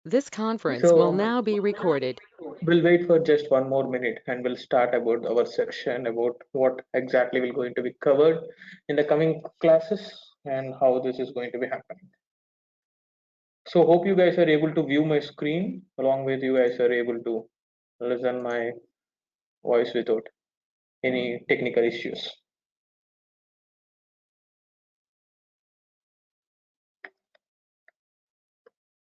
This conference will So now be recorded. we'll wait for just one more minute and we'll start about our section about what exactly will going to be covered in the coming classes and how this is going to be happening. So hope you guys are able to view my screen along with you guys are able to listen my voice without any technical issues.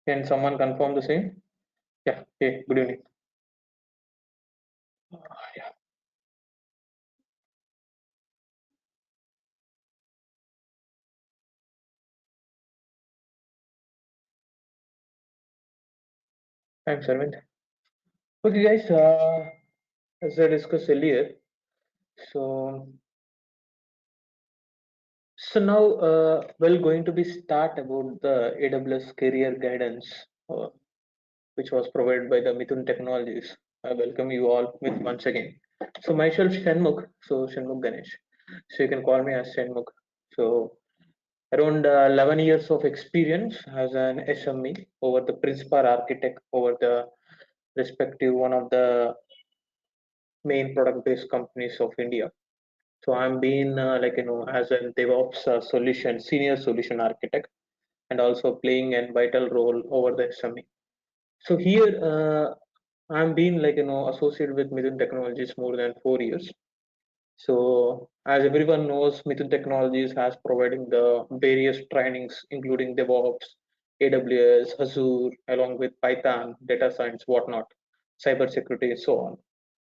Can someone confirm the same? Yeah. Hey, good evening. Yeah. Thanks, Arvind. Okay, guys. As I discussed earlier, so now we're going to be start about the AWS career guidance, which was provided by the Mithun Technologies. I welcome you all with once again. So myself Shanmugh, so Shanmugh Ganesh. So you can call me as Shanmugh. So around 11 years of experience as an SME over the principal architect over the respective one of the main product-based companies of India. So I'm being as a DevOps solution senior solution architect and also playing a vital role over the SME. So here I'm being associated with Mithun Technologies more than 4 years. So as everyone knows, Mithun Technologies has providing the various trainings including DevOps, AWS, Azure, along with Python, data science, whatnot, cybersecurity, so on.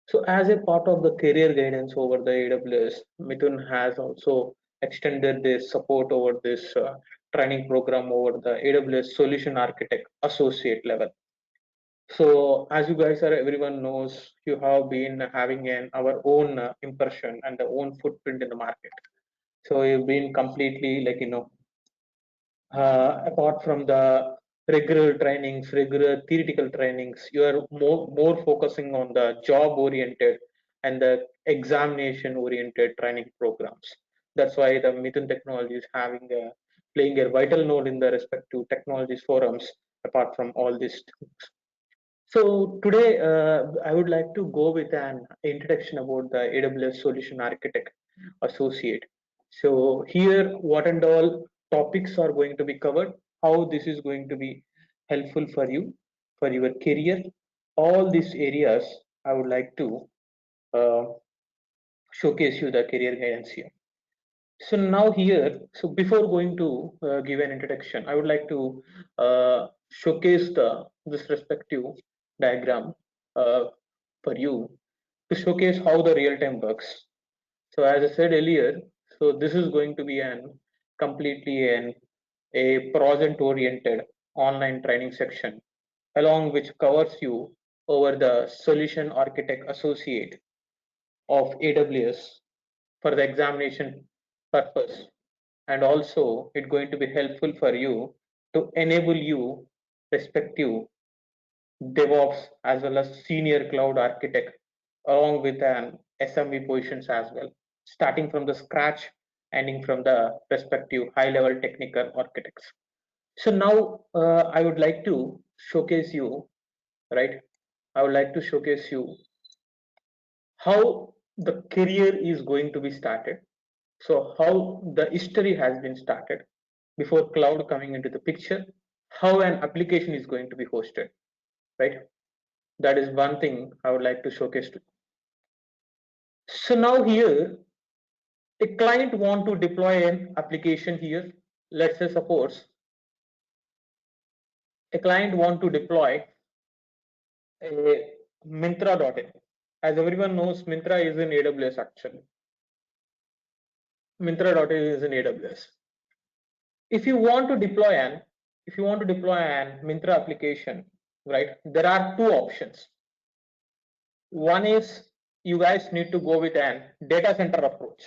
So as a part of the career guidance over the AWS, Mithun has also extended their support over this training program over the AWS Solution Architect Associate level. So as you guys are, everyone knows you have been having our own impression and the own footprint in the market. So you've been completely apart from the regular trainings, regular theoretical trainings, you are more focusing on the job oriented and the examination oriented training programs. That's why the Mithun Technology is having playing a vital role in the respective technologies forums apart from all these things. So today I would like to go with an introduction about the AWS Solution Architect Associate. So here, what and all topics are going to be covered, how this is going to be helpful for you, for your career, all these areas I would like to uh, showcase you the career guidance here. So now here, so before going to give an introduction, I would like to showcase this respective diagram uh, for you to showcase how the real time works. So as I said earlier, so this is going to be an completely a project oriented online training section along which covers you over the solution architect associate of AWS for the examination purpose, and also it's going to be helpful for you to enable you respective DevOps as well as senior cloud architect along with an SME positions as well, starting from the scratch, ending from the respective high level technical architects. So now I would like to showcase you, right? I would like to showcase you how the career is going to be started. So how the history has been started before cloud coming into the picture, how an application is going to be hosted, right? That is one thing I would like to showcase to you. So now here, a client want to deploy an application here. Let's say suppose a client want to deploy a Mintra.in. As everyone knows, Mintra is in AWS actually. Mintra.in is in AWS. If you want to deploy an if you want to deploy an Mintra application, right? There are two options. One is you guys need to go with an data center approach,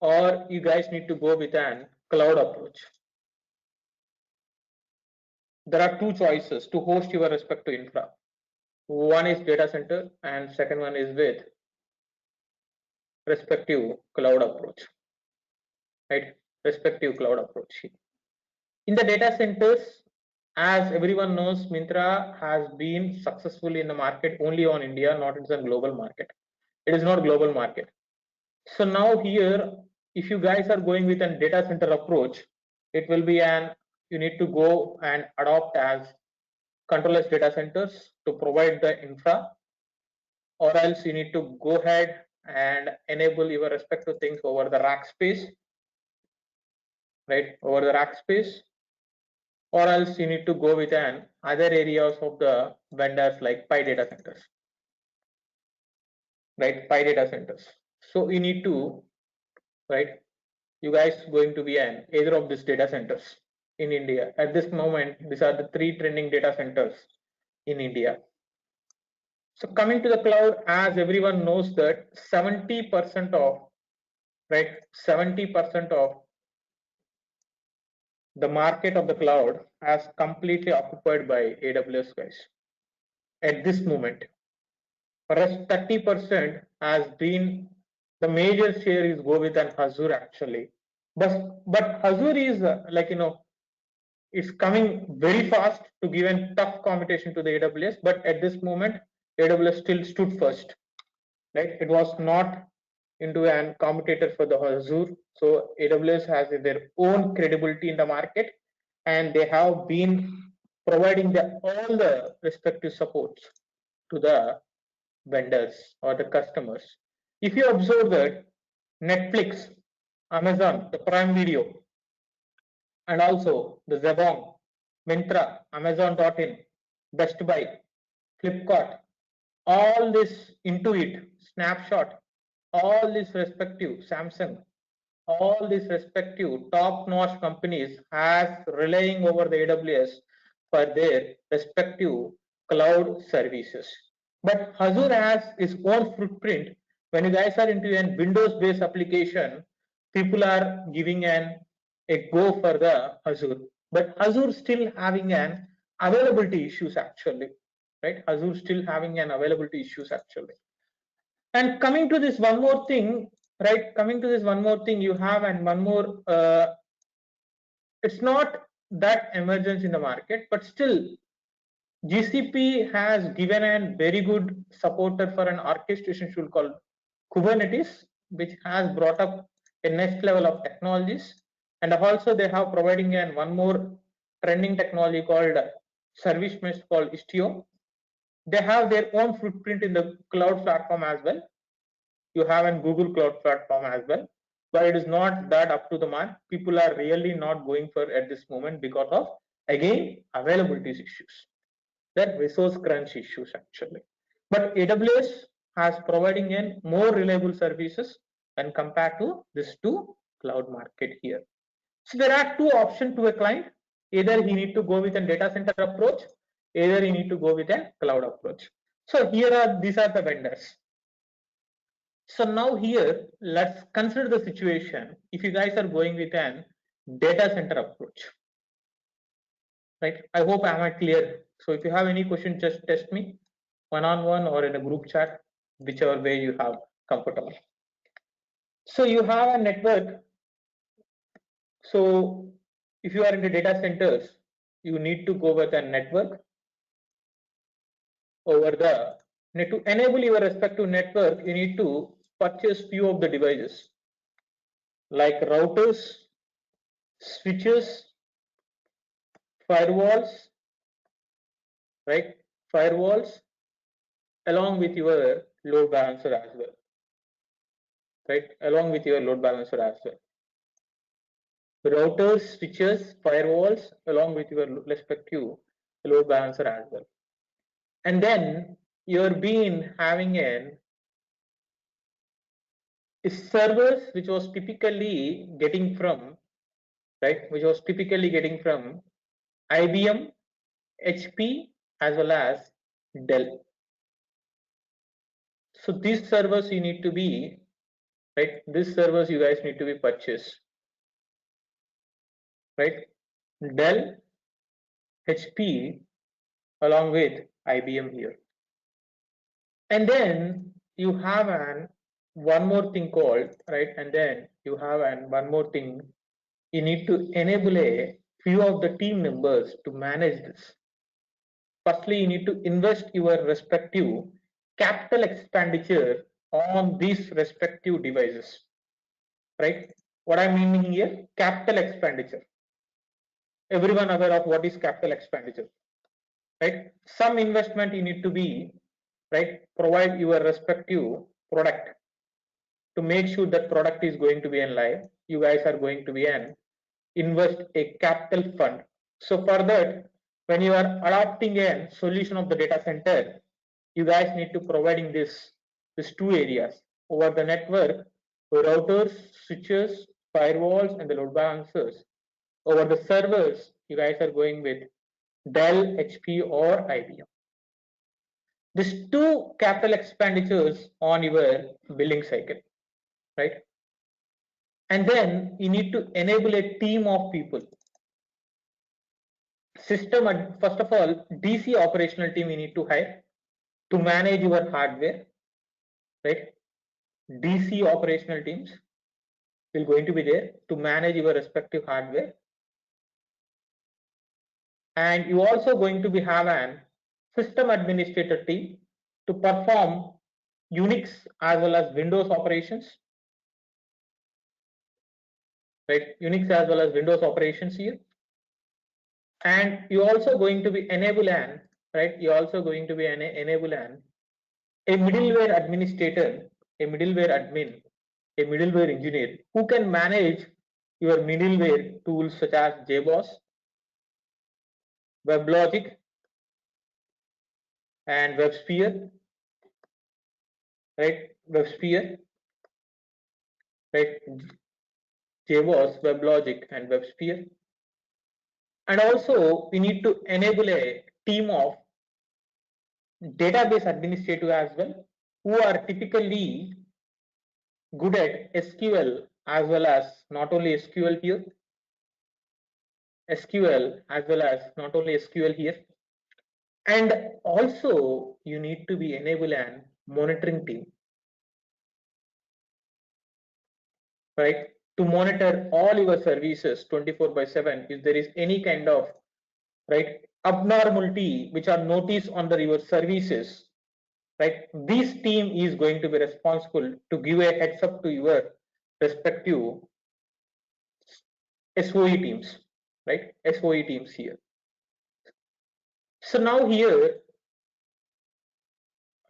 or you guys need to go with an cloud approach. There are two choices to host your respective infra. One is data center, and second one is with respective cloud approach, right? Respective cloud approach. In the data centers, as everyone knows, Myntra has been successful in the market only on India, not in the global market. It is not global market. So now here, if you guys are going with a data center approach, it will be you need to go and adopt as controllerless data centers to provide the infra, or else you need to go ahead and enable your respective things over the rack space, right? Over the rack space, or else you need to go with an other areas of the vendors like Pi data centers, right? Pi data centers. So you need to, right? You guys going to be an either of these data centers in India. At this moment, these are the 3 trending data centers in India. So coming to the cloud, as everyone knows that 70% of, right, 70% of the market of the cloud has completely occupied by AWS guys at this moment. Rest 30% has been the major share is go with an Azure actually. But Azure is it's coming very fast to give a tough competition to the AWS. But at this moment, AWS still stood first, right? It was not into an competitor for the Azure. So AWS has their own credibility in the market, and they have been providing all the respective supports to the vendors or the customers. If you observe that Netflix, Amazon, the Prime Video, and also the Zebong, Myntra, Amazon.in, Best Buy, Flipkart, all this Intuit, Snapshot, all these respective Samsung, all these respective top-notch companies has relying over the AWS for their respective cloud services. But Azure has its own footprint. When you guys are into a Windows-based application, people are giving a go for the Azure. But Azure still having an availability issues actually, right? Azure still having an availability issues actually. And coming to this one more thing, right? Coming to this one more thing, you have and one more. It's not that emergence in the market, but still GCP has given a very good supporter for an orchestration tool called Kubernetes, which has brought up a next level of technologies. And also they have providing one more trending technology called service mesh called Istio. They have their own footprint in the cloud platform as well. You have a Google Cloud platform as well, but it is not that up to the mark. People are really not going for at this moment because of again availability issues, that resource crunch issues actually. But AWS has providing in more reliable services when compared to this two cloud market here. So there are 2 options to a client. Either he need to go with a data center approach, either he need to go with a cloud approach. So here these are the vendors. So now here, let's consider the situation if you guys are going with an data center approach, right? I hope I am clear. So if you have any question, just test me one-on-one or in a group chat, whichever way you have comfortable. So you have a network. So if you are in the data centers, you need to go with a network over the to enable your respective network. You need to purchase few of the devices like routers, switches, firewalls, right? Firewalls along with your load balancer as well, right? Along with your load balancer as well. Routers, switches, firewalls along with your respective load balancer as well. And then you're been having servers which was typically getting from, right? Which was typically getting from IBM, HP as well as Dell. So these servers you need to be, right? These servers you guys need to be purchased, right? Dell, HP along with IBM here. And then you have one more thing called, right? And then you have one more thing. You need to enable a few of the team members to manage this. Firstly, you need to invest your respective capital expenditure on these respective devices, right? What I'm meaning here, capital expenditure. Everyone aware of what is capital expenditure, right? Some investment you need to be, right, provide your respective product to make sure that product is going to be in live. You guys are going to be an invest a capital fund. So for that, when you are adopting a solution of the data center, you guys need to providing these two areas over the network, routers, switches, firewalls, and the load balancers. Over the servers, you guys are going with Dell, HP, or IBM. These two capital expenditures on your billing cycle, right? And then you need to enable a team of people. First of all, DC operational team you need to hire to manage your hardware, right? DC operational teams will going to be there to manage your respective hardware. And you also going to be have an system administrator team to perform Unix as well as Windows operations, right? Unix as well as Windows operations here. And you also going to be enable an, right? You also going to be enable an a middleware administrator, a middleware admin, a middleware engineer who can manage your middleware tools such as JBoss, WebLogic, and WebSphere, right? WebSphere, right? JBoss, WebLogic, and WebSphere. And also, we need to enable a team of database administrator as well, who are typically good at SQL as well as not only SQL here, SQL as well as not only SQL here. And also you need to be enable an monitoring team, right? To monitor all your services 24/7 if there is any kind of, right, abnormality which are noticed under your services, right? This team is going to be responsible to give a heads up to your respective SOE teams, right? SOE teams here. So now here,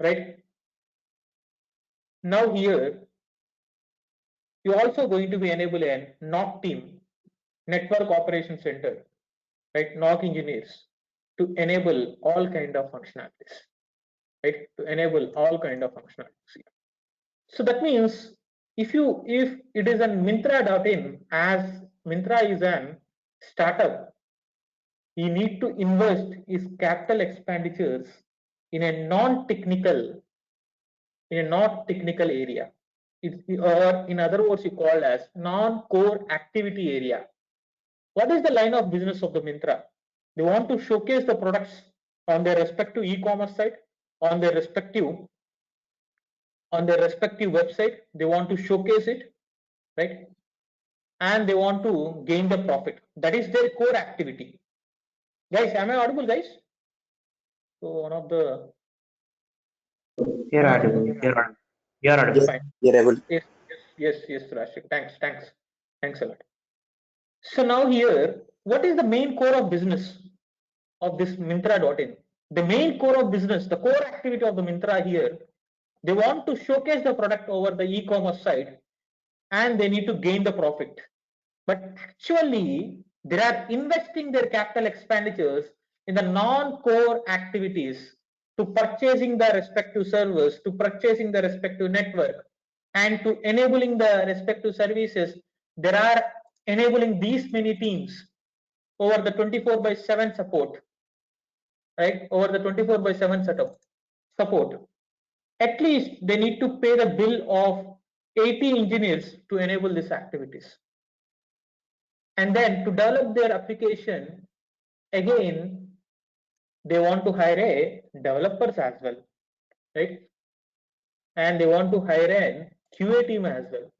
right? Now here, you're also going to be enable a NOC team, Network Operations Center, right? NOC engineers to enable all kind of functionalities, right? To enable all kind of functionalities. So that means if it is an Myntra.in, as Myntra is an startup, you need to invest his capital expenditures in a non-technical area. Or in other words, you call as non-core activity area. What is the line of business of the Myntra? They want to showcase the products on their respective e-commerce site, on their respective website. They want to showcase it, right? And they want to gain the profit. That is their core activity. Guys, am I audible, guys? So one of the You're audible. You're audible. Yes, fine. You're able. Yes, Rashid. Thanks a lot. So now here, what is the main core of business of this Myntra.in? The main core of business, the core activity of the Myntra here, they want to showcase the product over the e-commerce site and they need to gain the profit. But actually, they are investing their capital expenditures in the non-core activities to purchasing the respective servers, to purchasing the respective network, and to enabling the respective services. There are enabling these many teams over the 24/7 support, right? Over the 24/7 support. At least they need to pay the bill of 80 engineers to enable these activities. And then to develop their application, again, they want to hire a developers as well, right? And they want to hire a QA team as well,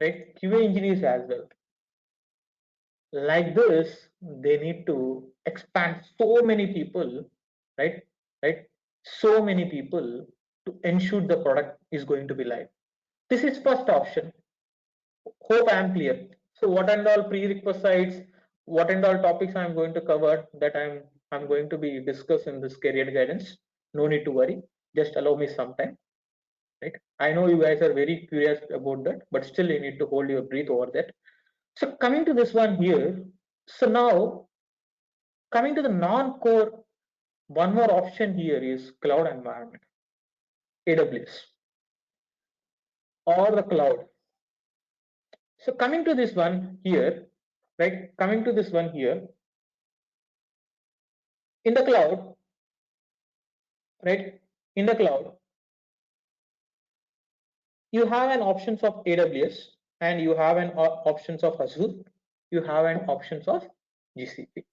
right? QA engineers as well. like this, they need to expand so many people, right? Right? So many people to ensure the product is going to be live. This is first option. Hope I am clear. So what and all prerequisites, what and all topics I'm going to cover that I'm going to be discussing in this career guidance. No need to worry. Just allow me some time. Right? I know you guys are very curious about that, but still you need to hold your breath over that. So coming to this one here, so now coming to the non-core, one more option here is cloud environment, AWS or the cloud. So coming to this one here, right? Coming to this one here, in the cloud, right? In the cloud, you have an options of AWS and you have an options of Azure, you have an options of GCP.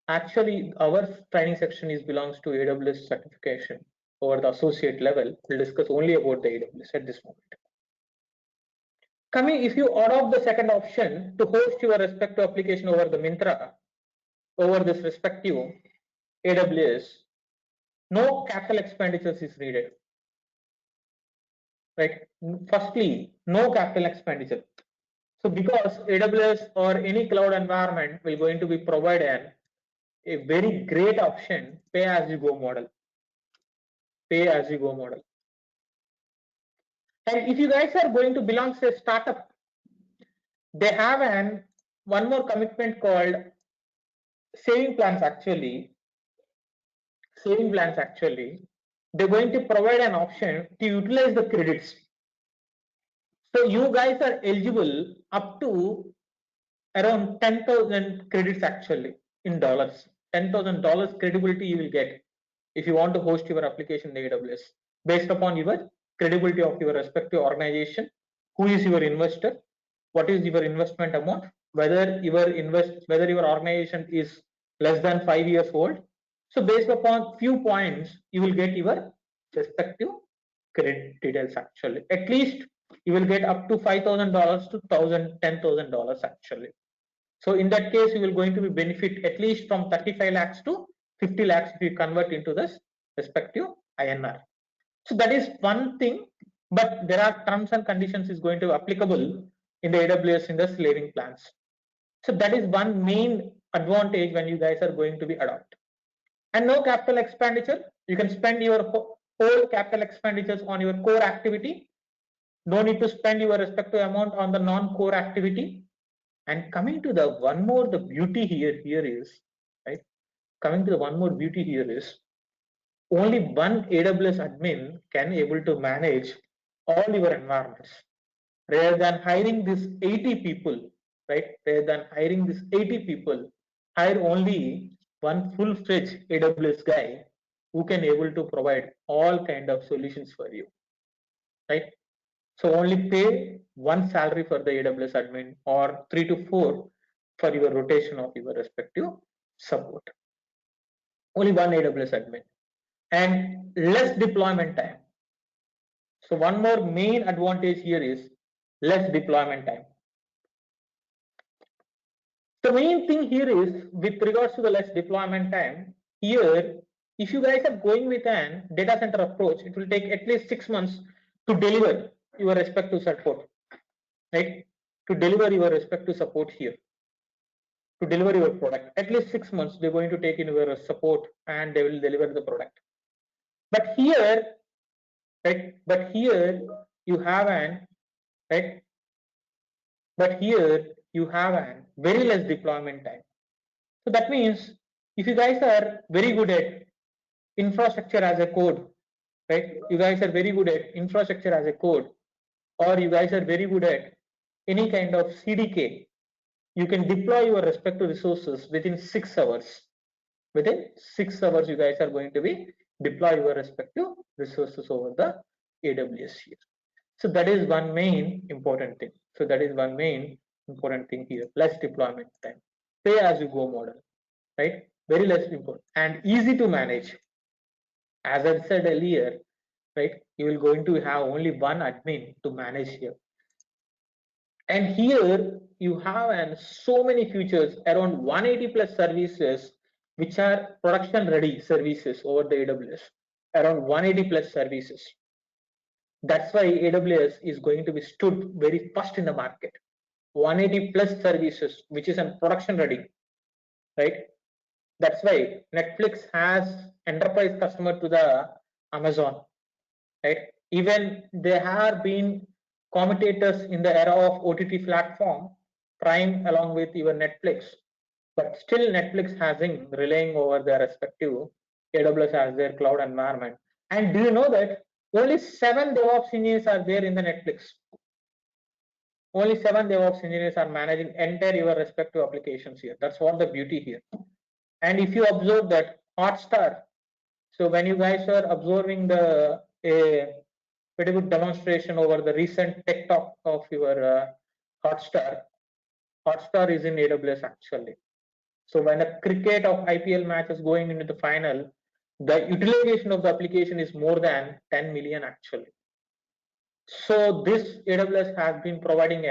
Actually, our training section is belongs to AWS certification over the associate level. We'll discuss only about the AWS at this moment. Coming, if you adopt the second option to host your respective application over the Myntra, over this respective AWS, no capital expenditures is needed. Right? Firstly, no capital expenditure. So because AWS or any cloud environment will going to be provided a very great option, pay as you go model. Pay as you go model. And if you guys are going to belong to a startup, they have one more commitment called saving plans. Actually, they're going to provide an option to utilize the credits. So you guys are eligible up to around 10,000 credits actually in dollars. $10,000 credibility you will get if you want to host your application in AWS based upon your credibility of your respective organization, who is your investor, what is your investment amount, whether your organization is less than 5 years old. So based upon few points, you will get your respective credit details actually. At least you will get up to $5,000 to $10,000 actually. So in that case, you will going to be benefit at least from 35 lakhs to 50 lakhs if you convert into this respective INR. So that is one thing, but there are terms and conditions is going to be applicable in the AWS in the slaving plans. So that is one main advantage when you guys are going to be adopt. And no capital expenditure. You can spend your whole capital expenditures on your core activity. No need to spend your respective amount on the non-core activity. And coming to the one more, the beauty here is, right? Coming to the one more beauty here is, only one AWS admin can able to manage all your environments. Rather than hiring this 80 people, right? Rather than hiring this 80 people, hire only one full-fledged AWS guy who can able to provide all kind of solutions for you, right? So only pay one salary for the AWS admin or 3 to 4 for your rotation of your respective support. Only one AWS admin and less deployment time. So one more main advantage here is less deployment time. The main thing here is with regards to the less deployment time, here if you guys are going with an data center approach, it will take at least 6 months to deliver your respective support, right? To deliver your respective support here, to deliver your product, at least 6 months they're going to take in your support and they will deliver the product. But here, right? But here you have an right. But here you have an very less deployment time. So that means if you guys are very good at infrastructure as a code, right? You guys are very good at infrastructure as a code, or you guys are very good at any kind of CDK, you can deploy your respective resources within 6 hours. Within 6 hours, you guys are going to be deploy your respective resources over the AWS here. So that is one main important thing. So that is one main important thing here. Less deployment time, pay as you go model, right? Very less important and easy to manage. As I said earlier, right? You will going to have only one admin to manage here. And here you have so many features, around 180 plus services which are production ready services over the AWS, around 180 plus services. That's why AWS is going to be stood very first in the market. 180 plus services which is in production ready, right? That's why Netflix has enterprise customer to the Amazon, right? Even they have been commentators in the era of OTT platform, Prime along with even Netflix, but still Netflix hasn't relying over their respective AWS as their cloud environment. And do you know that only 7 DevOps engineers are there in the Netflix? Only 7 DevOps engineers are managing entire your respective applications here. That's what the beauty here. And if you observe that Hotstar, so when you guys are observing the a pretty good demonstration over the recent tech talk of your Hotstar, Hotstar is in AWS actually. So when a cricket of IPL match is going into the final, the utilization of the application is more than 10 million actually. So this AWS has been providing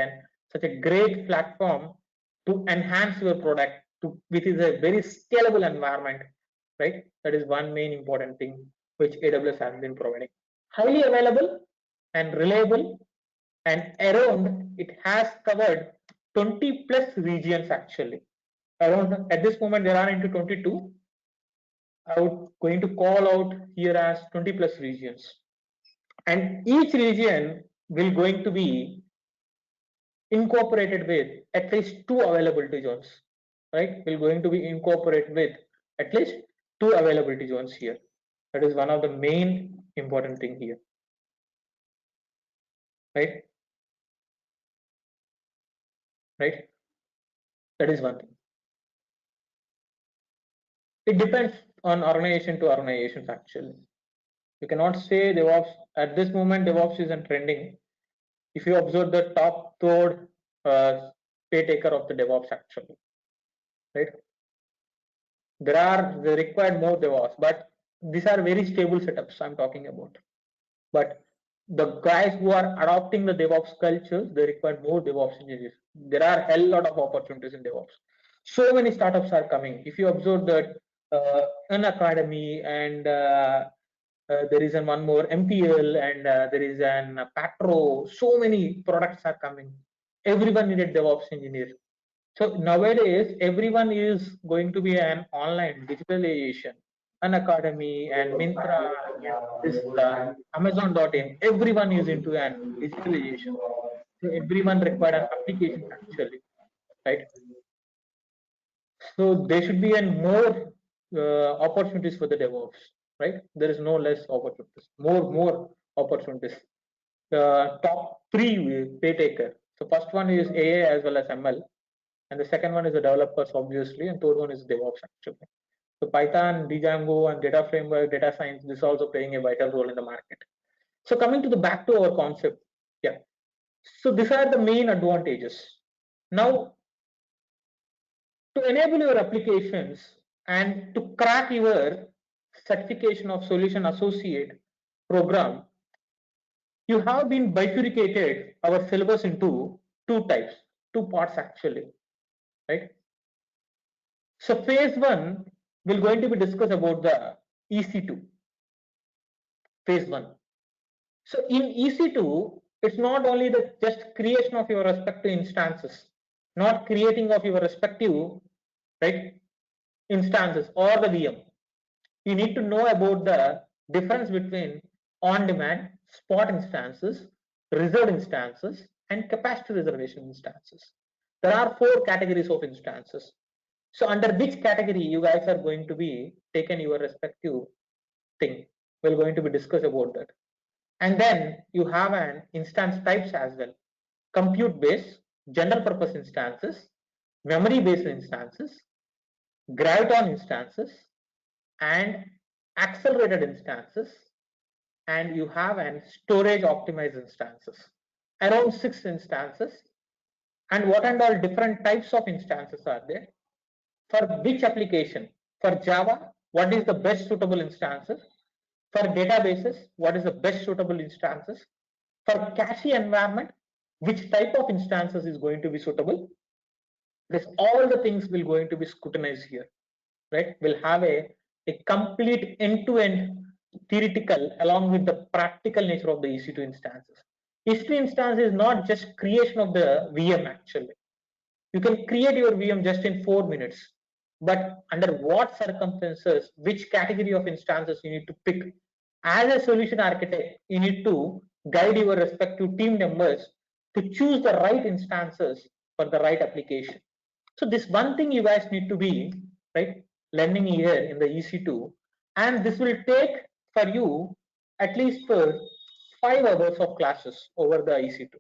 such a great platform to enhance your product which is a very scalable environment, right? That is one main important thing which AWS has been providing. Highly available and reliable, and around it has covered 20 plus regions actually. Around at this moment there are into 22. I would going to call out here as 20 plus regions, and each region will going to be incorporated with at least 2 availability zones, right? We're going to be incorporated with at least 2 availability zones here. That is one of the main important thing here, right? Right? That is one thing. It depends on organization to organizations actually. You cannot say DevOps at this moment. DevOps isn't trending. If you observe the top third pay taker of the DevOps actually, right? They required more DevOps, but these are very stable setups I'm talking about. But the guys who are adopting the DevOps cultures, they require more DevOps engineers. There are a hell lot of opportunities in DevOps. So many startups are coming. If you observe that an academy and there is one more MPL and there is an Patro, so many products are coming. Everyone needed DevOps engineer. So nowadays, everyone is going to be an online digitalization, an academy and Myntra, this Amazon.in. Everyone is into an digitalization. So everyone required an application actually, right? So there should be an more opportunities for the DevOps, right? There is no less opportunities, more opportunities. The top 3 pay taker. So first one is AI as well as ML. And the second one is the developers, obviously, and third one is DevOps actually. So Python, Django, and data framework, data science, this is also playing a vital role in the market. So coming to the back to our concept, yeah. So these are the main advantages. Now, to enable your applications and to crack your certification of solution associate program, you have been bifurcated our syllabus into 2 types, 2 parts actually, right? So phase 1 will going to be discussed about the EC2, phase 1. So in EC2, it's not only the just creation of your respective instances, not creating of your respective, right, instances or the VM. You need to know about the difference between on-demand, spot instances, reserved instances, and capacity reservation instances. There are 4 categories of instances. So under which category you guys are going to be taken your respective thing. We're going to be discuss about that. And then you have an instance types as well. Compute based, general purpose instances, memory based instances, Graviton instances, and accelerated instances, and you have an storage optimized instances. Around 6 instances. And what and all different types of instances are there? For which application? For Java, what is the best suitable instances? For databases, what is the best suitable instances? For cache environment, which type of instances is going to be suitable. This all the things will going to be scrutinized here, right? We'll have a complete end-to-end theoretical along with the practical nature of the EC2 instances. EC2 instance is not just creation of the VM actually. You can create your VM just in 4 minutes, but under what circumstances, which category of instances you need to pick. As a solution architect, you need to guide your respective team members to choose the right instances for the right application. So this one thing you guys need to be right learning here in the EC2, and this will take for you at least for 5 hours of classes over the EC2,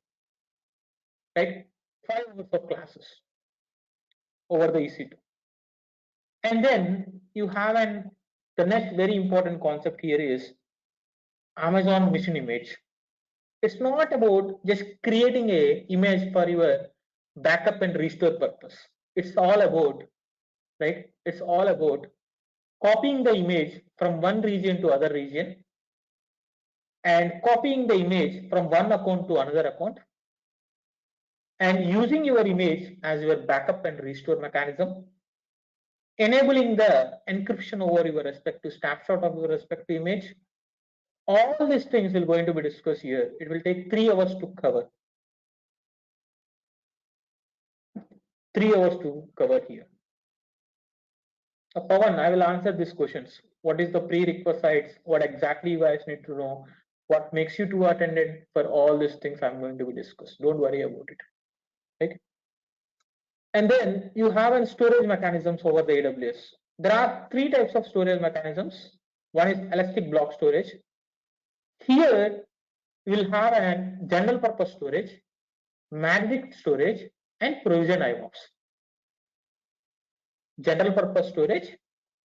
right? 5 hours of classes over the EC2. And then you have the next very important concept here is Amazon Mission Image. It's not about just creating a image for your backup and restore purpose. It's all about, right? It's all about copying the image from one region to other region and copying the image from one account to another account and using your image as your backup and restore mechanism, enabling the encryption over your respective snapshot of your respective image. All these things will going to be discussed here. It will take 3 hours to cover. 3 hours to cover here. Pawan, I will answer these questions. What is the prerequisites? What exactly you guys need to know? What makes you to attendant? For all these things I'm going to be discussed. Don't worry about it. Right? And then you have storage mechanisms over the AWS. There are 3 types of storage mechanisms. One is elastic block storage. Here we will have a general purpose storage, magnetic storage, and provision IOPS. General purpose storage,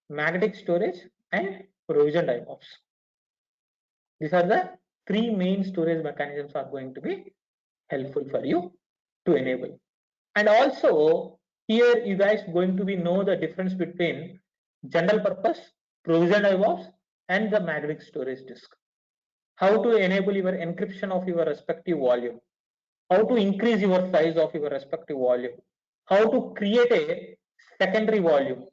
magnetic storage, and provision IOPS. These are the 3 main storage mechanisms are going to be helpful for you to enable. And also here you guys going to be know the difference between general purpose, provision IOPS, and the magnetic storage disk. How to enable your encryption of your respective volume, how to increase your size of your respective volume, how to create a secondary volume,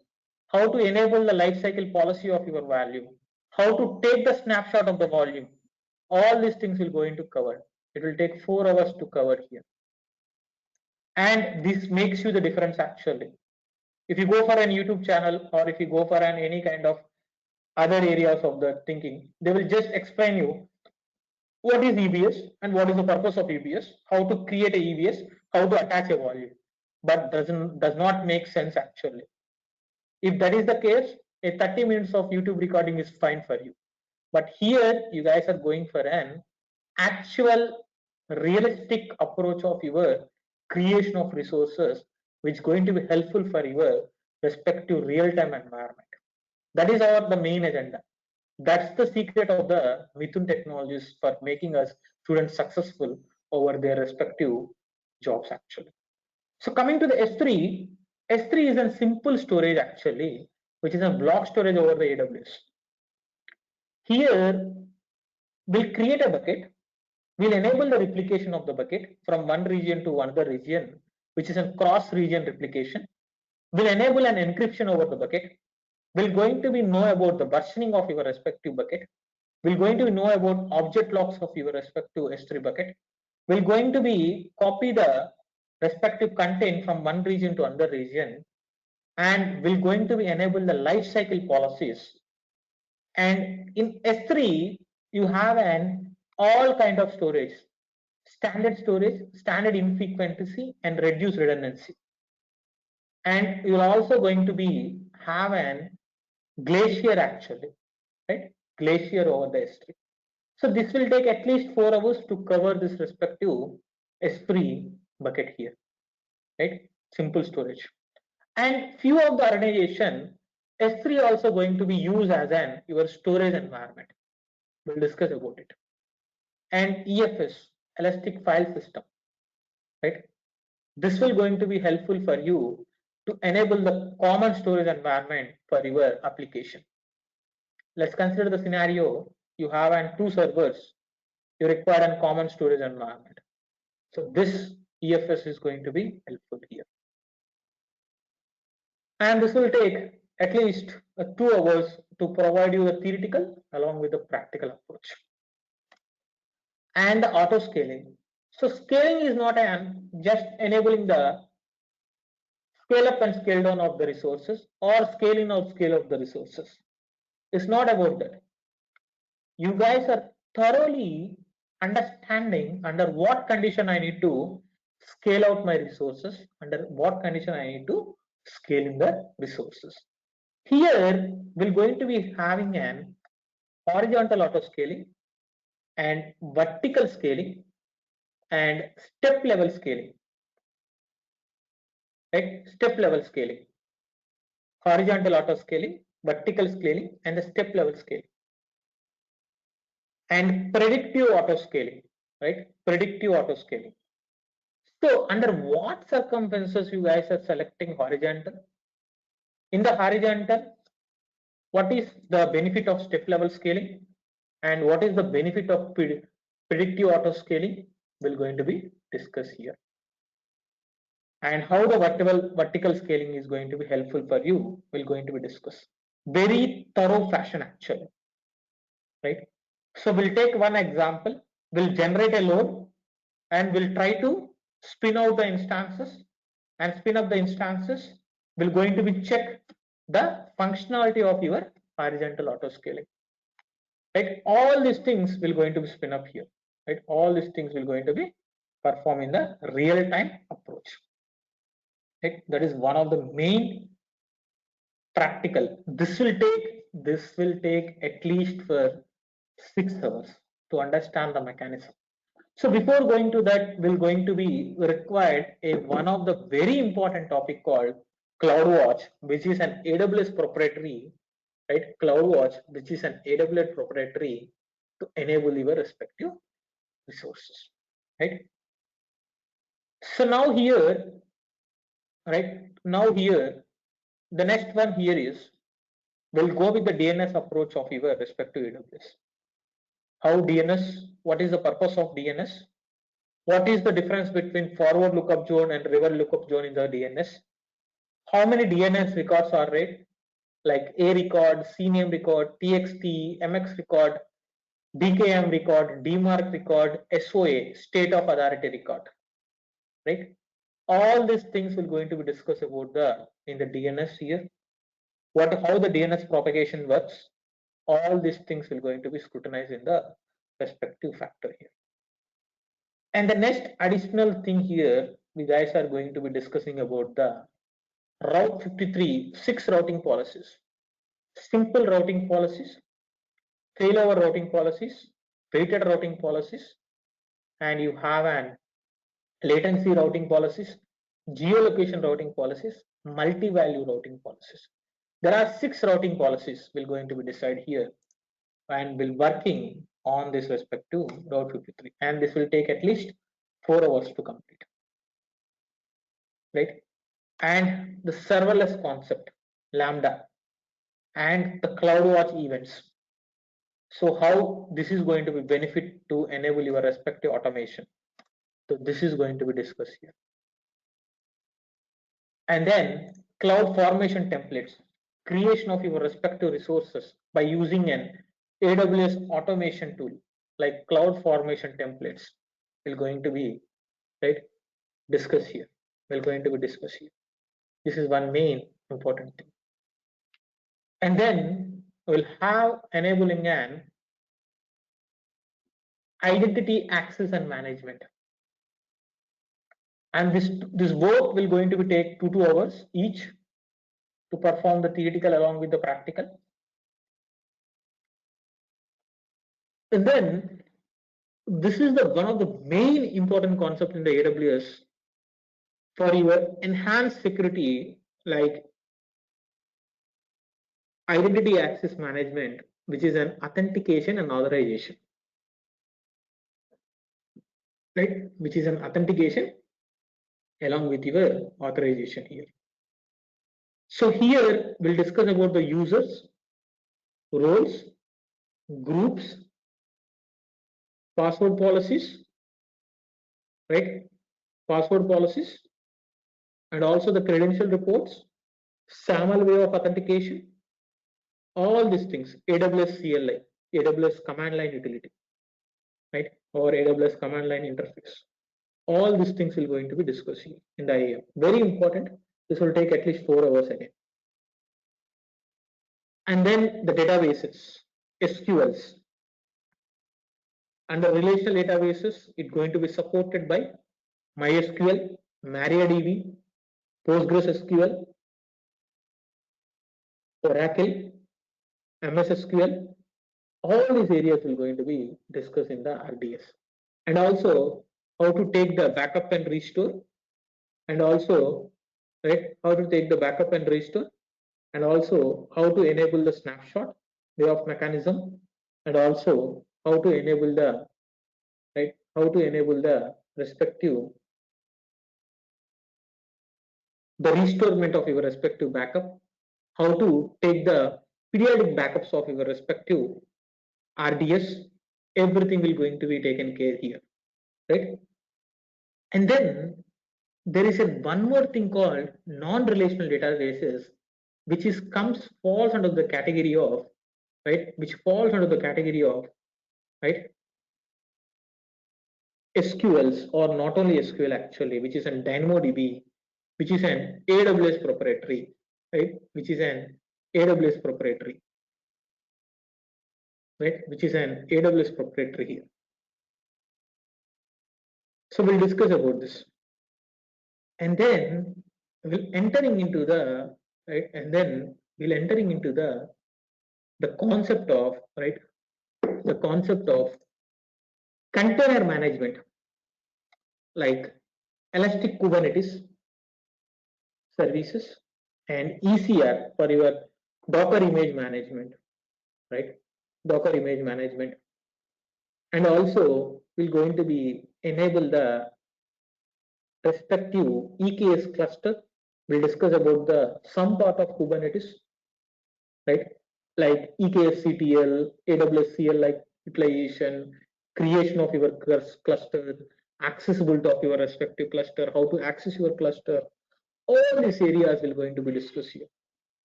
how to enable the lifecycle policy of your volume, how to take the snapshot of the volume. All these things will go into cover. It will take 4 hours to cover here. And this makes you the difference actually. If you go for an YouTube channel or if you go for any kind of other areas of the thinking, they will just explain you what is EBS and what is the purpose of EBS, how to create a EBS, how to attach a volume, but does not make sense actually. If that is the case, a 30 minutes of YouTube recording is fine for you. But here you guys are going for an actual realistic approach of your creation of resources, which is going to be helpful for your respective real-time environment. That is the main agenda. That's the secret of the Mithun technologies for making us students successful over their respective jobs actually. So coming to the S3, S3 is a simple storage actually, which is a block storage over the AWS. Here we'll create a bucket, we'll enable the replication of the bucket from one region to another region, which is a cross-region replication. We'll enable an encryption over the bucket. We're going to be know about the versioning of your respective bucket. We're going to know about object locks of your respective S3 bucket. We're going to be copy the respective content from one region to another region, and we're going to be enable the lifecycle policies. And in S3, you have all kind of storage, standard storage, standard infrequency, and reduced redundancy. And you're also going to be have an Glacier actually, right? Glacier over the S3. So this will take at least 4 hours to cover this respective S3 bucket here, right? Simple storage. And few of the organization, S3 also going to be used as your storage environment. We'll discuss about it. And EFS, Elastic File System, right? This will going to be helpful for you to enable the common storage environment for your application. Let's consider the scenario you have 2 servers, you require a common storage environment. So this EFS is going to be helpful here. And this will take at least 2 hours to provide you the theoretical along with the practical approach. And the auto scaling. So scaling is not an just enabling the scale up and scale down of the resources or scaling out scale of the resources. It's not about that. You guys are thoroughly understanding under what condition I need to scale out my resources, under what condition I need to scale in the resources. Here we're going to be having an horizontal auto scaling and vertical scaling and step level scaling. Right? Step level scaling, horizontal auto scaling, vertical scaling, and the step level scaling. And predictive auto scaling, right? Predictive auto scaling. So under what circumstances you guys are selecting horizontal? In the horizontal, what is the benefit of step level scaling and what is the benefit of predictive auto scaling? We're going to be discussed here. And how the vertical scaling is going to be helpful for you, we're going to be discussed. Very thorough fashion actually, right? So we'll take one example, we'll generate a load and we'll try to spin out the instances and spin up the instances. We're going to be check the functionality of your horizontal auto scaling, right? All these things will going to be spin up here, right? All these things will going to be perform in the real time approach, right? That is one of the main practical. This will take at least for 6 hours to understand the mechanism. So before going to that, we're going to be required one of the very important topic called CloudWatch, which is an AWS proprietary, right? CloudWatch, which is an AWS proprietary to enable your respective resources, right? So now here, right? Now here, the next one here is, we'll go with the DNS approach of your respective AWS. How DNS, what is the purpose of DNS? What is the difference between forward lookup zone and reverse lookup zone in the DNS? How many DNS records are read? Like A record, CNAME record, TXT, MX record, DKM record, DMARC record, SOA, state of authority record, right? All these things will going to be discussed about in the DNS here. How the DNS propagation works, all these things will going to be scrutinized in the respective factor here. And the next additional thing here, we guys are going to be discussing about the Route 53 6 routing policies, simple routing policies, failover routing policies, weighted routing policies, and you have an latency routing policies, geolocation routing policies, multi-value routing policies. There are 6 routing policies we're going to be decided here, and we'll working on this respective Route 53, and this will take at least 4 hours to complete, right? And the serverless concept, Lambda, and the CloudWatch events. So how this is going to be benefit to enable your respective automation. So this is going to be discussed here. And then cloud formation templates, creation of your respective resources by using an AWS automation tool like cloud formation templates will going to be, right, discussed here. We're going to be discussed here. This is one main important thing. And then we'll have enabling an identity access and management. And this work will going to be take 2 hours each to perform the theoretical along with the practical. And then this is the one of the main important concept in the AWS for your enhanced security, like identity access management, which is an authentication and authorization, right? Which is an authentication along with your authorization here. So here we'll discuss about the users, roles, groups, password policies, right? Password policies, and also the credential reports, SAML way of authentication, all these things, AWS CLI, AWS command line utility, right? Or AWS command line interface. All these things will going to be discussed here in the IAM. Very important. This will take at least 4 hours again. And then the databases, SQLs. Under relational databases, it's going to be supported by MySQL, MariaDB, PostgreSQL, Oracle, MS SQL. All these areas will going to be discussed in the RDS. And also how to take the backup and restore, and also how to take the backup and restore, and also how to enable the snapshot way of mechanism, and also how to enable the respective the restorement of your respective backup, how to take the periodic backups of your respective RDS. Everything will going to be taken care here, right? And then there is one more thing called non-relational databases, which falls under the category of SQLs, or not only SQL actually, which is an DynamoDB, which is an AWS proprietary, right? Which is an AWS proprietary, right? Which is an AWS proprietary here. So we'll discuss about this, and then we'll entering into the concept of container management, like Elastic Kubernetes services and ECR for your Docker image management, right? Docker image management. And also we're going to be enable the respective EKS cluster. We'll discuss about some part of Kubernetes, right? Like EKS-CTL, AWS CLI utilization, creation of your cluster, accessibility of your respective cluster, how to access your cluster. All these areas will going to be discussed here,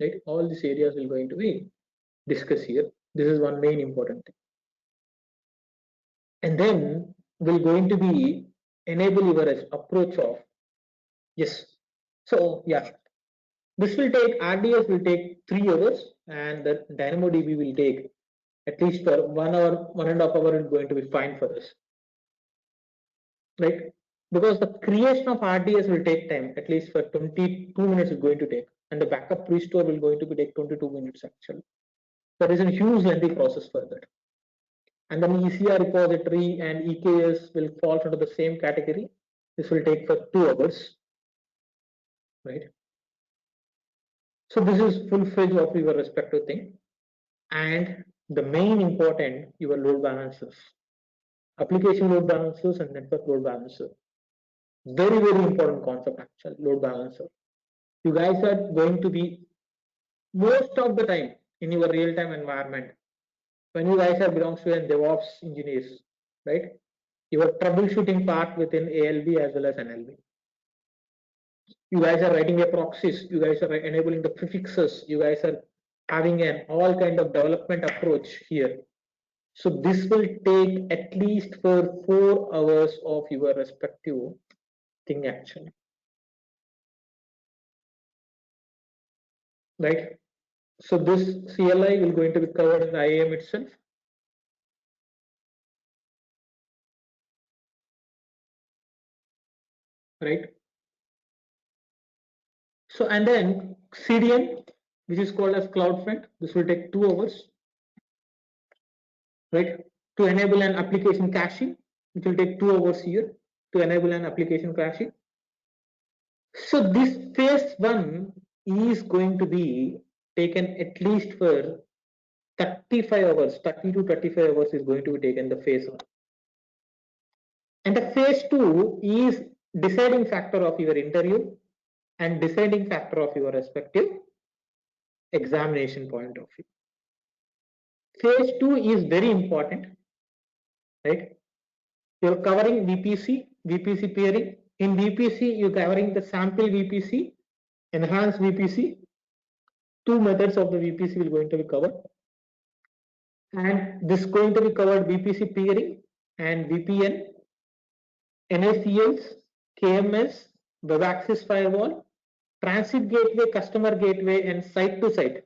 right? All these areas will going to be discussed here. This is one main important thing. And then we're going to be enable your approach of, yes. So yeah, this will take, RDS will take 3 hours, and the DynamoDB will take at least for 1 hour, 1.5 hours is going to be fine for us, right? Because the creation of RDS will take time, at least for 22 minutes is going to take, and the backup restore will going to be take 22 minutes actually. There is a huge lengthy process for that. And then ECR repository and EKS will fall under the same category. This will take for 2 hours, right? So this is full-fledged of your respective thing. And the main important, your load balancers, application load balancers and network load balancer. Very, very important concept actually, load balancer. You guys are going to be most of the time in your real-time environment, when you guys are belongs to DevOps engineers, right? Your troubleshooting part within ALB as well as NLB. You guys are writing a proxies, you guys are enabling the prefixes, you guys are having an all kind of development approach here. So this will take at least for 4 hours of your respective thing actually, right? So this CLI will going to be covered in the IAM itself. Right. So and then CDN, which is called as CloudFront, this will take 2 hours, right? To enable an application caching, it will take 2 hours here to enable an application caching. So this phase 1 is going to be taken at least for 35 hours, 30 to 35 hours is going to be taken the phase 1. And the phase 2 is deciding factor of your interview and deciding factor of your respective examination point of view. Phase 2 is very important, right? You're covering VPC, VPC peering. In VPC, you're covering the sample VPC, enhanced VPC. Two methods of the VPC will going to be covered. And this is going to be covered VPC peering and VPN, NACLs, KMS, web access firewall, transit gateway, customer gateway, and site to site.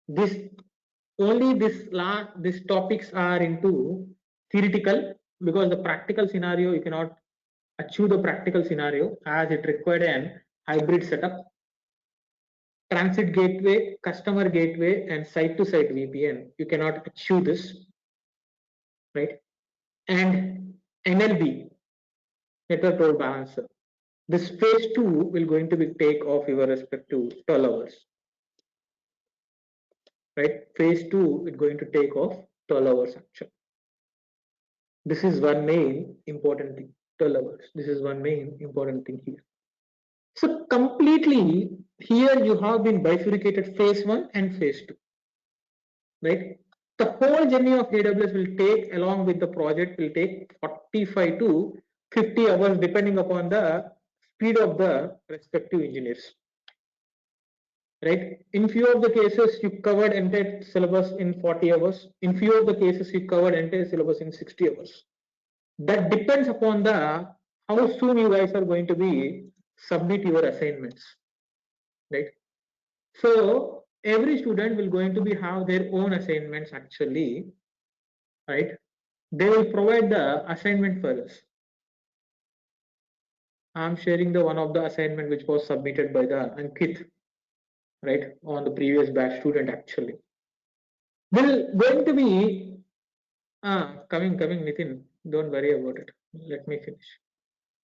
This only these topics are into theoretical, because the practical scenario you cannot achieve the practical scenario as it required an hybrid setup. Transit gateway, customer gateway, and site to site VPN, you cannot achieve this, right? And NLB, network load balancer. This phase 2 will going to be take off your respective 12 hours, right? Phase 2 is going to take off 12 hours actually. This is one main important thing, 12 hours. This is one main important thing here. So completely here you have been bifurcated phase 1 and phase 2, right? The whole journey of AWS will take, along with the project, will take 45 to 50 hours depending upon the speed of the respective engineers, right? In few of the cases you covered entire syllabus in 40 hours. In few of the cases you covered entire syllabus in 60 hours. That depends upon the how soon you guys are going to be submit your assignments, right? So every student will going to be have their own assignments actually, right? They will provide the assignment for us. I'm sharing the one of the assignment which was submitted by the Ankit, right, on the previous batch student actually. Will going to be coming Nitin, don't worry about it. Let me finish.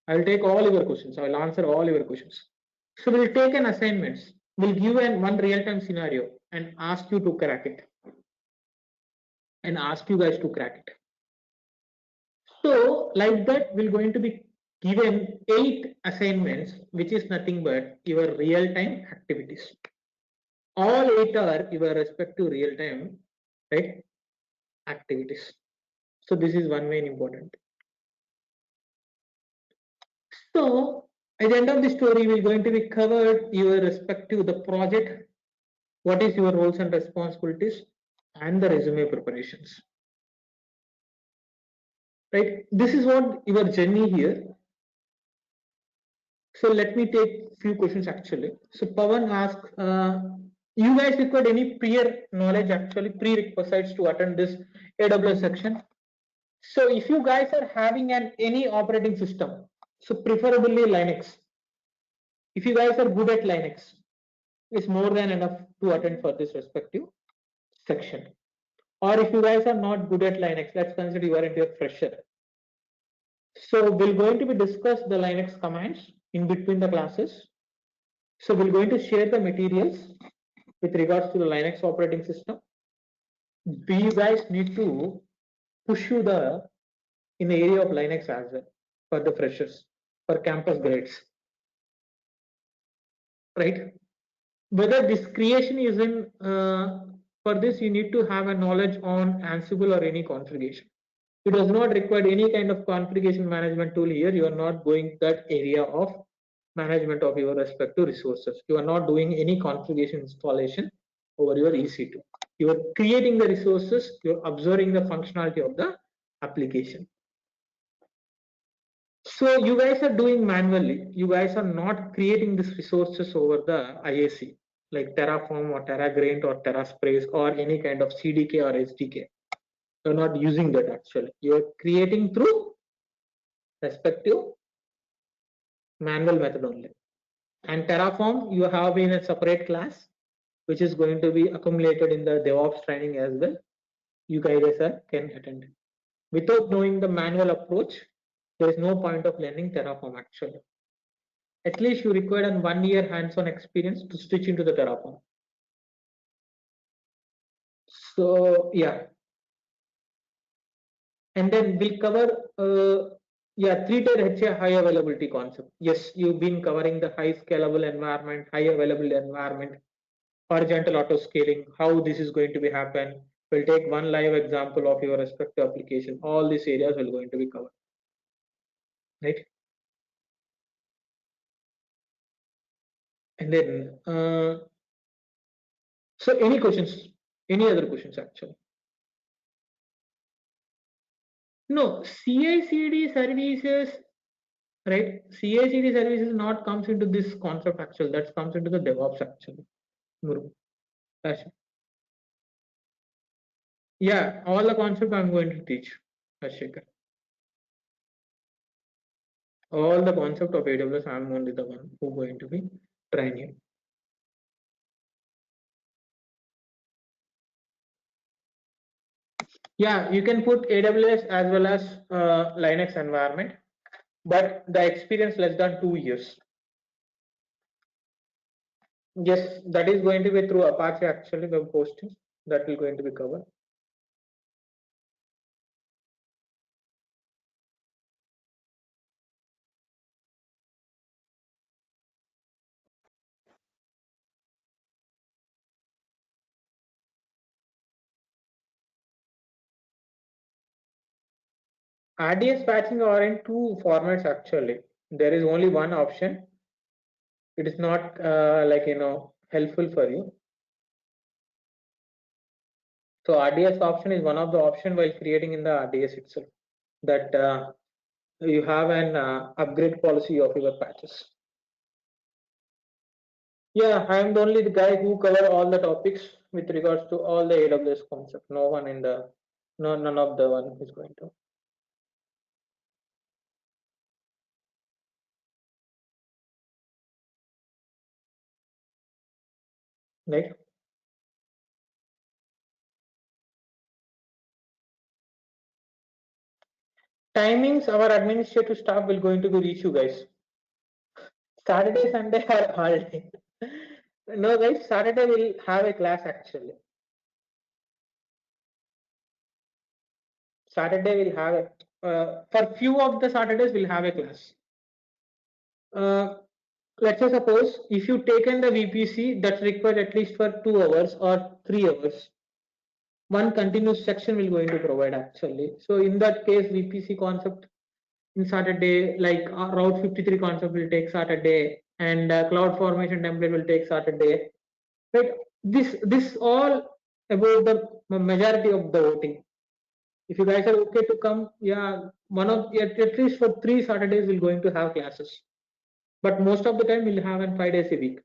I'll take all your questions. I'll answer all your questions. So we'll take an assignments. We'll give one real-time scenario and ask you to crack it. And ask you guys to crack it. So like that, we're going to be given 8 assignments, which is nothing but your real-time activities. All 8 are your respective real-time, right, activities. So this is one main important. So at the end of the story, we're going to be covered your respective the project, what is your roles and responsibilities, and the resume preparations. Right, this is what your journey here. So let me take few questions actually. So Pawan asked, you guys required any prior knowledge actually prerequisites to attend this AWS section? So if you guys are having any operating system, so preferably Linux. If you guys are good at Linux, it's more than enough to attend for this respective section. Or if you guys are not good at Linux, let's consider you are into a fresher. So we're going to be discuss the Linux commands in between the classes. So we're going to share the materials with regards to the Linux operating system. You guys need to push you in the area of Linux as well for the freshers, for campus grades, right? Whether this creation is in, for this you need to have a knowledge on Ansible or any configuration. It does not require any kind of configuration management tool here. You are not going that area of management of your respective resources. You are not doing any configuration installation over your EC2. You are creating the resources, you're observing the functionality of the application. So you guys are doing manually. You guys are not creating these resources over the IAC, like Terraform or TerraGrant or TerraSpace or any kind of CDK or SDK. You're not using that actually. You're creating through respective manual method only. And Terraform, you have in a separate class, which is going to be accumulated in the DevOps training as well. You guys can attend. Without knowing the manual approach, there is no point of learning Terraform actually. At least you require a 1 year hands-on experience to switch into the Terraform. So yeah. And then we'll cover 3-tier HA high availability concept. Yes, you've been covering the high scalable environment, high available environment, horizontal auto scaling, how this is going to be happen. We'll take one live example of your respective application. All these areas will going to be covered. right? And then, so any questions? Any other questions actually? No, CI/CD services, right? CI/CD services not comes into this concept actually. That comes into the DevOps actually. Guru. Yeah, all the concept I'm going to teach, Ashikar. All the concept of AWS, I'm only the one who going to be training. Yeah, you can put AWS as well as Linux environment, but the experience less than 2 years. Yes, that is going to be through Apache actually, the posting that will going to be covered. RDS patching are in two formats actually. There is only one option. It is not helpful for you. So RDS option is one of the option while creating in the RDS itself, that you have an upgrade policy of your patches. Yeah, I am the only the guy who cover all the topics with regards to all the AWS concept. No one in the none of the one is going to. Right. Timings, our administrative staff will going to be reach you guys. Saturday, Sunday are holiday. No guys, Saturday we'll have a class actually. Saturday we'll have a, for few of the Saturdays we'll have a class. Let's say suppose if you taken the VPC that's required at least for 2 hours or 3 hours, one continuous section will going to provide actually. So in that case, VPC concept in Saturday, like Route 53 concept will take Saturday, and Cloud Formation template will take Saturday. Right? This all about the majority of the voting. If you guys are okay to come, yeah, one of at least for 3 Saturdays we're going to have classes, but most of the time we'll have in 5 days a week.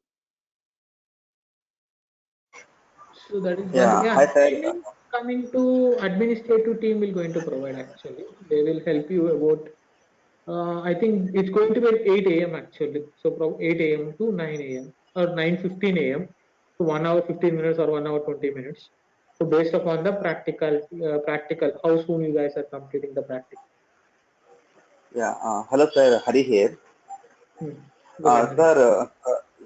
So that is Hi sir. Coming to administrative team will going to provide actually. They will help you about. I think it's going to be at 8 a.m. actually. So from 8 a.m. to 9 a.m. or 9:15 a.m. So 1 hour 15 minutes or 1 hour 20 minutes. So based upon the practical, how soon you guys are completing the practical. Yeah. Hello sir. Hari here.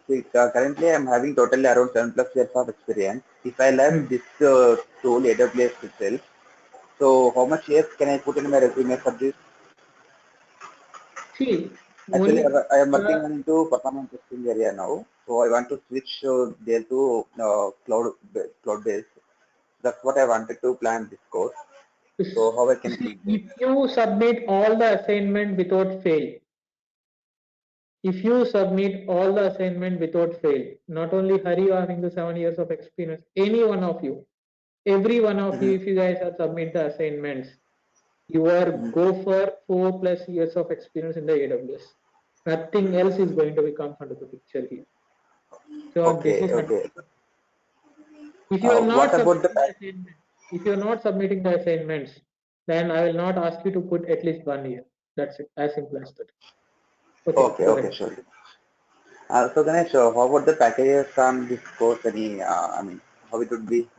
Sir, currently I'm having totally around 7+ years of experience. If I learn this tool AWS itself, so how much years can I put in my resume for this? See, actually, only, I am working into performance testing area now, so I want to switch there to cloud based. That's what I wanted to plan this course. So how I can see, if you submit all the assignment without fail, if you submit all the assignment without fail, not only Hari you having the 7 years of experience, any one of you, every one of you, if you guys are submit the assignments, you are go for 4+ years of experience in the AWS. Nothing else is going to become under the picture here. So this is if you are not if you are not submitting the assignments, then I will not ask you to put at least 1 year. That's it, as simple as that. Okay, sure. So Ganesh, how about the packages on this course? I mean, how it would be?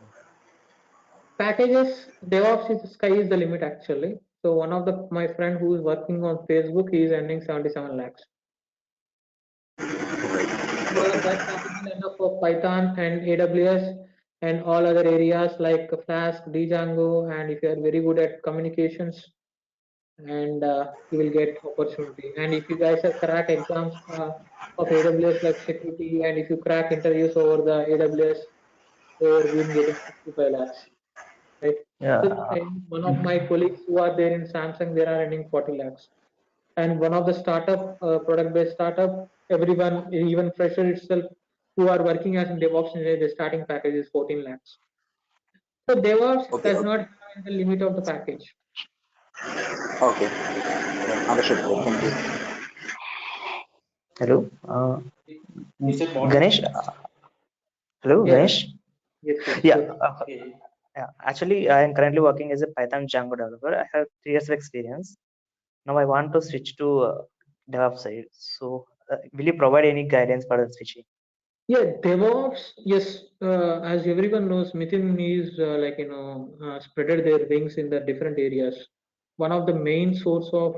Packages, DevOps is sky is the limit actually. So one of my friend who is working on Facebook, he is earning 77 lakhs. That's sufficient enough for Python and AWS and all other areas like Flask, Django, and if you are very good at communications, and you will get opportunity. And if you guys have crack exams of AWS like security, and if you crack interviews over the AWS, you're been getting 65 lakhs. Right? Yeah. So, one of my colleagues who are there in Samsung, they are earning 40 lakhs. And one of the startup, product-based startup, everyone, even fresher itself, who are working as a DevOps engineer, the starting package is 14 lakhs. So DevOps Okay. does not have the limit of the package. Okay. Understood. Thank you. Hello, Ganesh. Hello, Yes, Ganesh. yes. Yeah, Good. yeah. Actually, I am currently working as a Python Django developer. I have 3 years of experience. Now I want to switch to DevOps side. So, will you provide any guidance for the switching? Yeah, DevOps, yes, as everyone knows, Mithun is spreaded their wings in the different areas. One of the main source of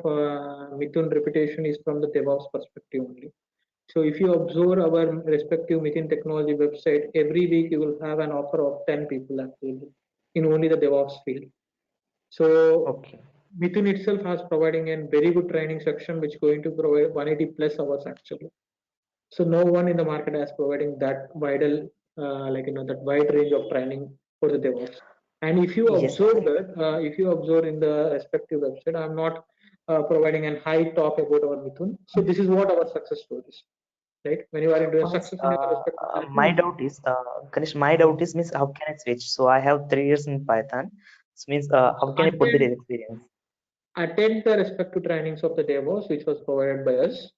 Mithun reputation is from the DevOps perspective only. So if you observe our respective Mithun Technology website, every week you will have an offer of 10 people actually in only the DevOps field. So Okay. Mithun itself has providing a very good training section which going to provide 180 plus hours actually. So no one in the market is providing that vital, that wide range of training for the DevOps. And if you Yes. observe that, if you observe in the respective website, I'm not providing a high talk about our Mithun. So this is what our success stories, right? When you are into a success in your respective My doubt is, Ganesh, my doubt is means how can I switch? So I have 3 years in Python. So means how can I put the experience? attend the respective trainings of the DevOps, which was provided by us,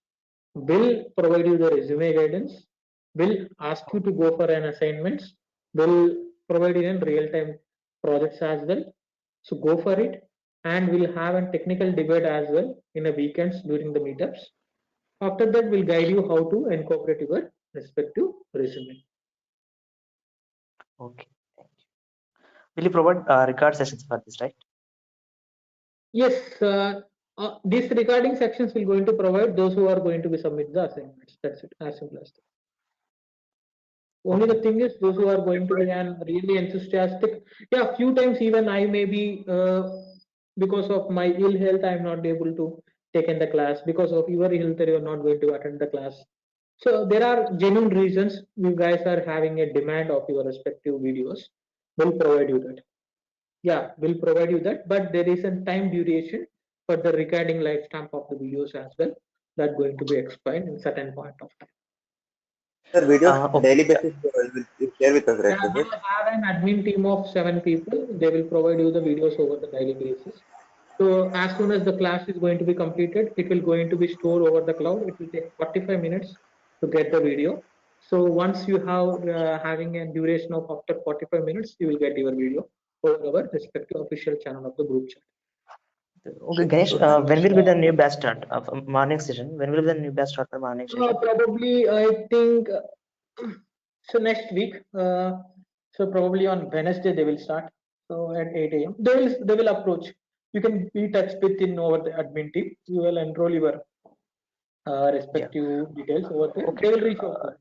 will provide you the resume guidance, will ask you to go for an assignments, will provide you in real-time projects as well. So go for it, and we'll have a technical debate as well in the weekends during the meetups. After that, we'll guide you how to incorporate your respective resume. Okay. Thank you. Will you provide record sessions for this, right? Yes, these recording sections will going to provide those who are going to be submit the assignments. That's it, as simple as that. Only the thing is, those who are going to be really enthusiastic. Yeah, few times even I may be because of my ill health, I'm not able to take in the class. Because of your ill health, you're not going to attend the class. So there are genuine reasons you guys are having a demand of your respective videos. We'll provide you that. Yeah, we'll provide you that, but there is a time duration for the recording lifespan of the videos as well. That going to be explained in certain point of time. Sir, videos Okay. daily basis will share with us, right? Yeah, we will have an admin team of 7 people. They will provide you the videos over the daily basis. So as soon as the class is going to be completed, it will going to be stored over the cloud. It will take 45 minutes to get the video. So once you have having a duration of after 45 minutes, you will get your video over our respective official channel of the group chat. Okay, Ganesh, when will be the new batch start of morning session? When will be the new batch start for morning session? Probably, I think so next week. So probably on Wednesday they will start. So at 8 a.m. They will approach. You can be touched within over the admin team. You will enroll your respective details over there. Okay. They will reach out.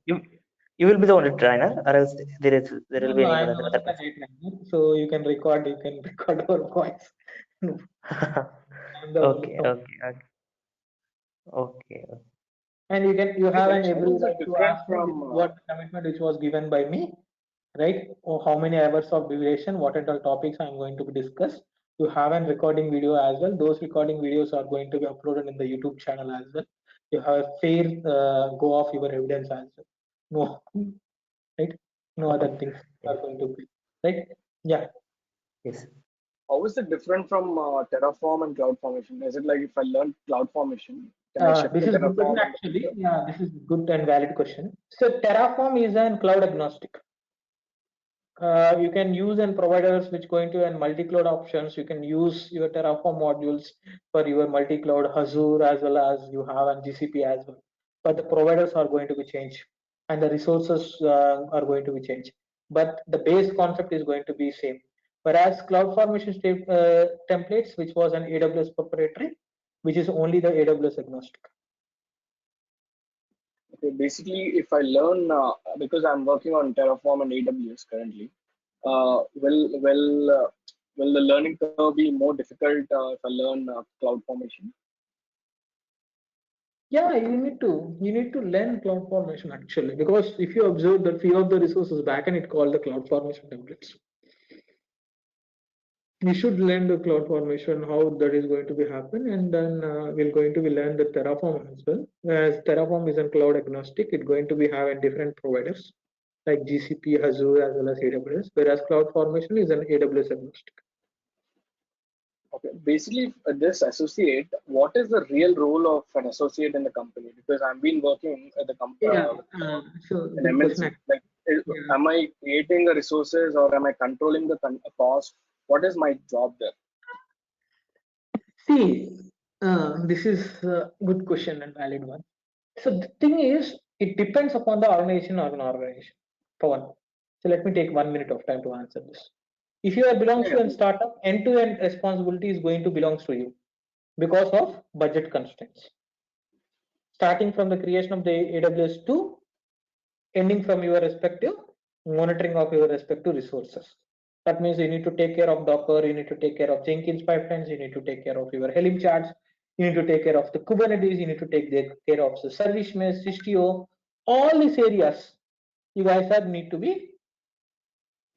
You will be the only trainer, or else there will be No, any I'm other not the person. night trainer. So you can record. You can record our voice. No, I'm the only Okay, one. okay. And you have an Ganesh, how every is it right to different ask me from what commitment which was given by me, right? Or how many hours of duration, what are the topics I'm going to discuss. You have a recording video as well. Those recording videos are going to be uploaded in the YouTube channel as well. You have a fair go off your evidence as well. No, right? No other things are going to be right. Yeah. Yes. how is it different from Terraform and CloudFormation? Is it like if I learn CloudFormation, can I shift to This is good question Terraform in the actually. future? Yeah, this is good and valid question. So Terraform is an cloud agnostic. You can use and providers which going to and multi-cloud options. You can use your Terraform modules for your multi-cloud Azure as well as you have on GCP as well. But the providers are going to be changed and the resources are going to be changed. But the base concept is going to be same. Whereas CloudFormation templates, which was an AWS proprietary, which is only the AWS agnostic. Okay, basically, if I learn because I'm working on Terraform and AWS currently, will the learning curve be more difficult if I learn CloudFormation? Yeah, you need to learn CloudFormation actually, because if you observe the few of the resources back and it called the CloudFormation templates. We should learn the cloud formation, how that is going to be happen, and then we're going to be learn the Terraform as well. As Terraform is a cloud agnostic, it's going to be having different providers like GCP, Azure, as well as AWS, whereas cloud formation is an AWS agnostic. Okay, basically this associate, what is the real role of an associate in the company? Because I've been working at the company So in good question. MNC. Like, am I creating the resources or am I controlling the cost? What is my job there? See, this is a good question and valid one. So the thing is, it depends upon the organization or an organization. For one, so let me take 1 minute of time to answer this. If you are belongs to a startup, end-to-end responsibility is going to belongs to you because of budget constraints. Starting from the creation of the AWS to ending from your respective monitoring of your respective resources. That means you need to take care of Docker, you need to take care of Jenkins pipelines, you need to take care of your Helm charts, you need to take care of the Kubernetes, you need to take care of the service mesh, Istio, all these areas. You guys are need to be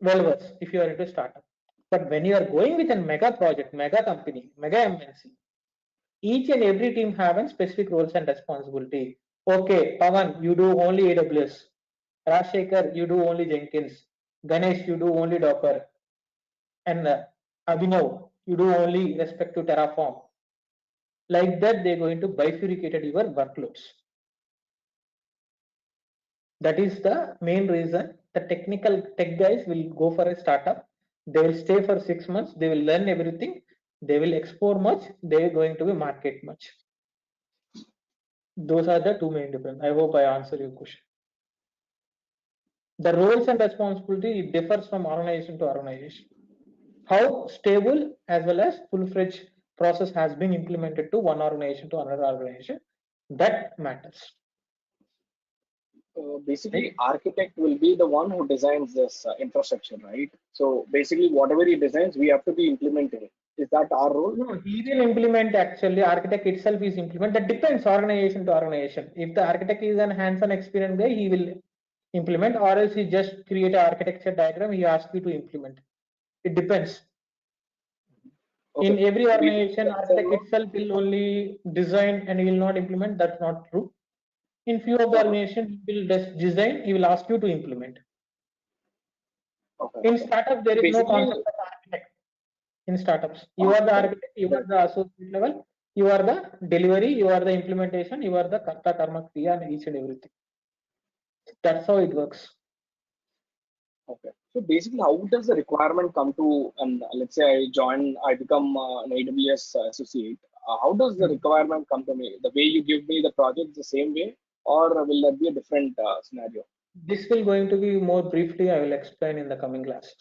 well versed if you are into startup. But when you are going with a mega project, mega company, mega MNC, each and every team have a specific roles and responsibility. Okay, Pawan, you do only AWS. Rajshekhar, you do only Jenkins. Ganesh, you do only Docker. And Abhinav, you do only respect to Terraform. Like that, they're going to bifurcate your workloads. That is the main reason the technical tech guys will go for a startup. They will stay for 6 months. They will learn everything. They will explore much. They are going to be market much. Those are the two main difference. I hope I answer your question. The roles and responsibility it differs from organization to organization. How stable as well as full-fledged process has been implemented to one organization to another organization, that matters. Basically, architect will be the one who designs this infrastructure, right? So basically, whatever he designs, we have to be implementing it. Is that our role? No, he will implement actually. Architect itself is implement. That depends organization to organization. If the architect is an hands-on experienced guy, he will implement, or else he just create an architecture diagram. He asks you to implement. It depends. Okay. In every organization, architect itself will only design and he will not implement. That's not true. In few of the organizations, he will just design. He will ask you to implement. Okay. In startup, there is no concept of architect. In startups, you are the architect, you are the associate level, you are the delivery, you are the implementation, you are the karta karma kriya and each and everything. That's how it works. Okay. So basically, how does the requirement come to, and let's say I become an AWS associate. How does the requirement come to me? The way you give me the project the same way, or will that be a different scenario? This will going to be more briefly, I will explain in the coming classes.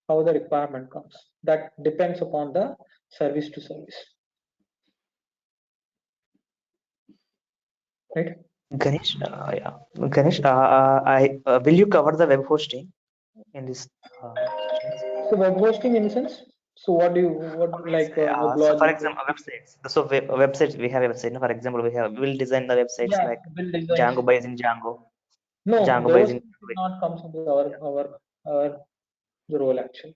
How the requirement comes. That depends upon the service to service. Right? Ganesh, Ganesh, will you cover the web hosting in this? So web hosting in a sense. So what do you like? So for example, websites. So websites, we have a website. For example, we will design the websites like Django based in Django. No, Django those based in not comes into our role actually.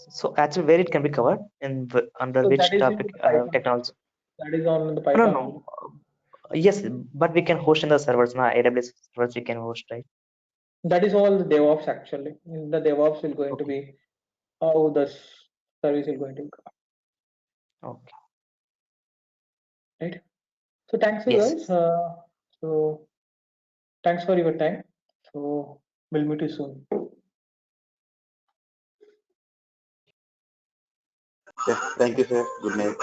So actually, where it can be covered in under So which that is topic technology? That is on the Python. No. Yes, but we can host in the servers. Now AWS servers we can host, right? That is all the DevOps actually. In the DevOps will going to be how the service is going to go. Okay. Right. So thanks you Yes. guys. So thanks for your time. So we'll meet you soon. Yes, thank you, sir. Good night.